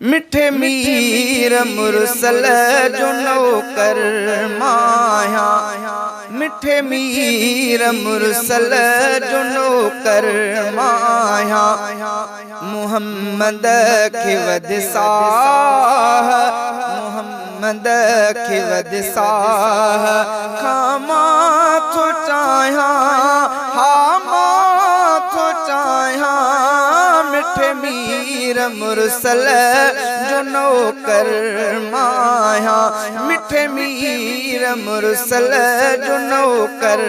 मिठे मीर मुरसल जो नौकर माया, मिठे मीर मुरसल जो नौकर माया, मुहम्मद के वदसाह, मुहम्मद के वदसाह, खामा तो चाहा हामा तो चाहा, मिठे मीर मुरसल जो नौकर माया, मिठे मीर मुरसल जो नौकर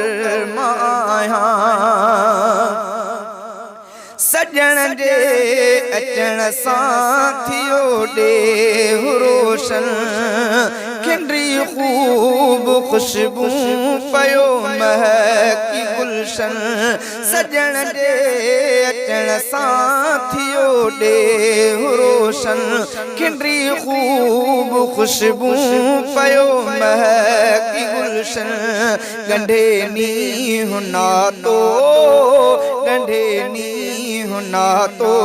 माया। सजण जे अचण सां थियो ॾेह रोशन, खिंडरी खूब खुशबू पयो महकी गुलशन, सजण जे अचण सां थियो ॾेह रोशन, खिंडरी खूब खुशबू पयो महकी गुलशन, गंढे नींहुं नातो गंढे नींहुं नातो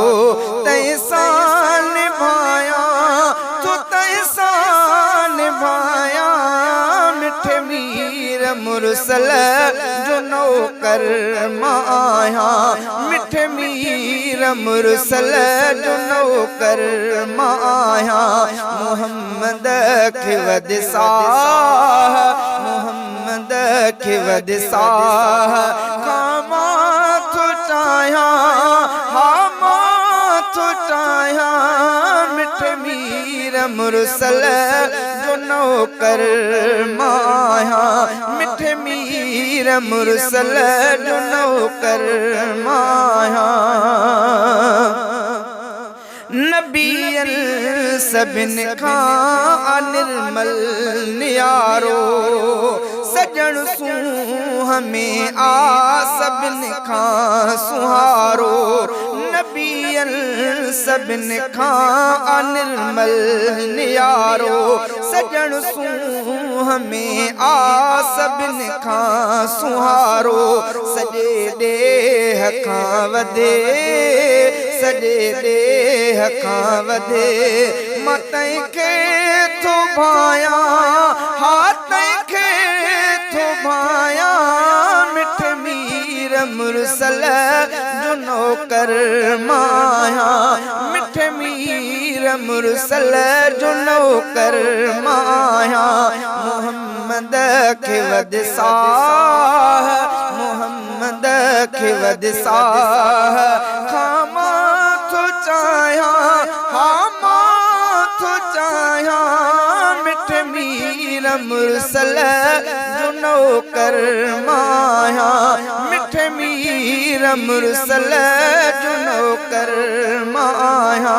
तैसा निभाया, तो तैसा निभाया, मिठे मीर मुरसल जो नौकर माया, मिठे मीर मुरसल जो नौकर माया, मुहम्मद के वदसाह, मुहम्मद के वदसाह, खामा तो चाहा हामा तो चाहा, मिठे मीर मुरसल जो नौकर माया, मिठे मीर मुरसल जो नौकर माया। नबियन सभिन खां निर्मल नियारो, सजण सूंह में आ सभिन खां सुहारो, नबियन सभिन खां निर्मल नियारो, सजण सूंह में आ सभिन खां सुहारो, सॼे ॾेह खां वधे सॼे ॾेह खां वधे, मां तंहिंखे थो भाया हा तंहिंखे थो भाया, मिठे मीर मुरसल जो नौकर माया, मिठे मीर मुरसल जो नौकर माया, मुहम्मद के वदसाह, मुहम्मद के वदसाह, खामा तो चाहा हामा तो चाहा, मिठे मीर मुरसल जो नौकर माया, मिठे मीर मुरसल जो नौकर माया।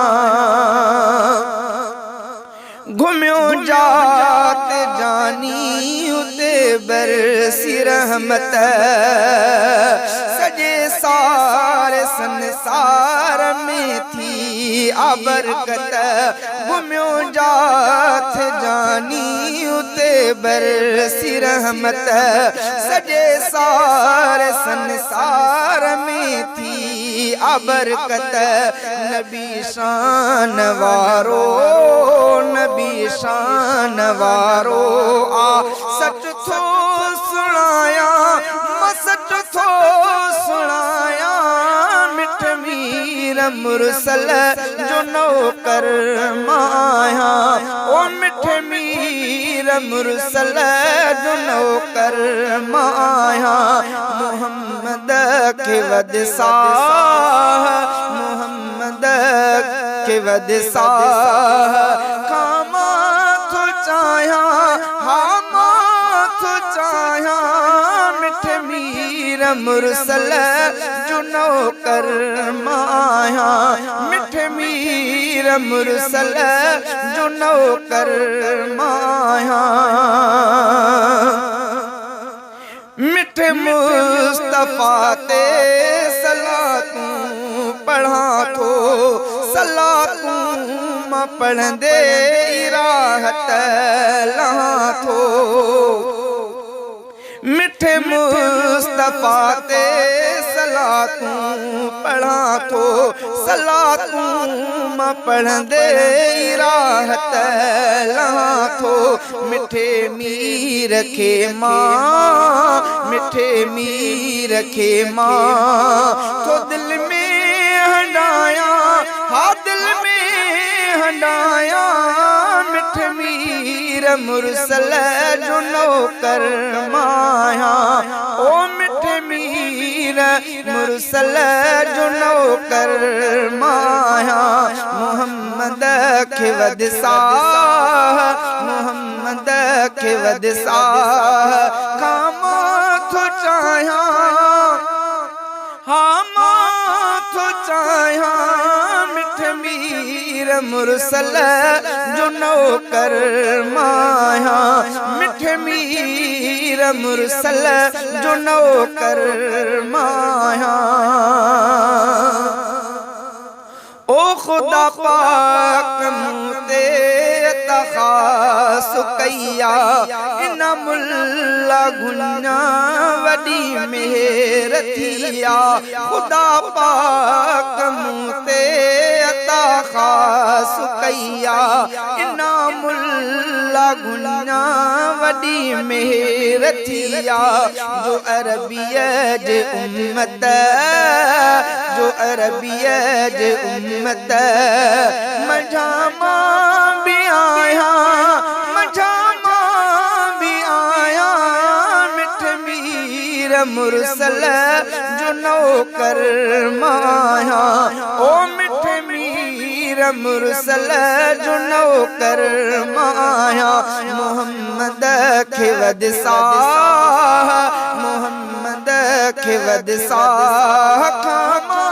घुम्यो जात जानी उते बरसी रहमत, सजे सारे संसार में थी आबरकत, घुम्यो जात जानी उते बरसी रहमत, सजे सारे संसार में थी आबरकत, नबी शान वारो नबी शान वारो आ सच थो सुनाया, मां सच थो सुनाया, मिठे मीर मुरसल जो नौकर माया, ओ मिठे मीर मुरसल जो नौकर माया, मुहम्मद के वदसाह, मुहम्मद के वदसाह, खामा तो चाहा हामा तो चाहा, मिठे मीर मुरसल जो नौकर माया, मिठे मीर मुरसल जो नौकर माया। मिठे मुस्तफा ते सलातूं पढ़ा थो, सलातूं मां पढ़ंदे राहत लहा थो, मिठे मुस्तफा ते सलातूं सलातूं पढ़ां थो सलातूं मां पढ़ंदे राहत लहां थो मिठे मीर खे मां मिठे मीर खे मां तो दिल में हंडाया हा दिल में हंडाया मिठ मीर मुरसल जो नौकर माया ओ मिठ मीर मुरसल जो नौकर माया मोहम्मद खे वदसाह मोहम्मद खे वदसाह खामा थो चाहियां हा मां थो चाहियां मिठ मीर मुरसल जो नौकर माया मिठ मीर मुरसल जो नौकर माया ओ खुदा पाक मुते तखास कया इन मुल्ला गुना वडी मेहर थिया खुदा पाक मुते तखास कया इन मुल्ला गुना वडी मेहर थिया जो अरबिया जे उम्मत जो अरबिया जे उम्मत मजामा भी आया मजामा भी आया मिठ मीर मुरसल जो नौकर माया ओ मिठ मीर मुरसल जो नौकर माया मोहम्मद खे वदसाह मोहम्मद खे वदसाह खामा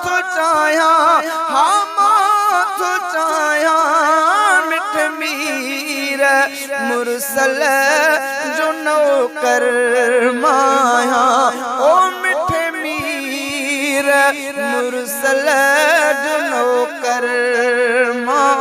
थो चाहियां हा मां थो चाहियां मिठ मीर मुरसल जो नौकर माया ओ मिठ मीर मुरसल जो नौकर माया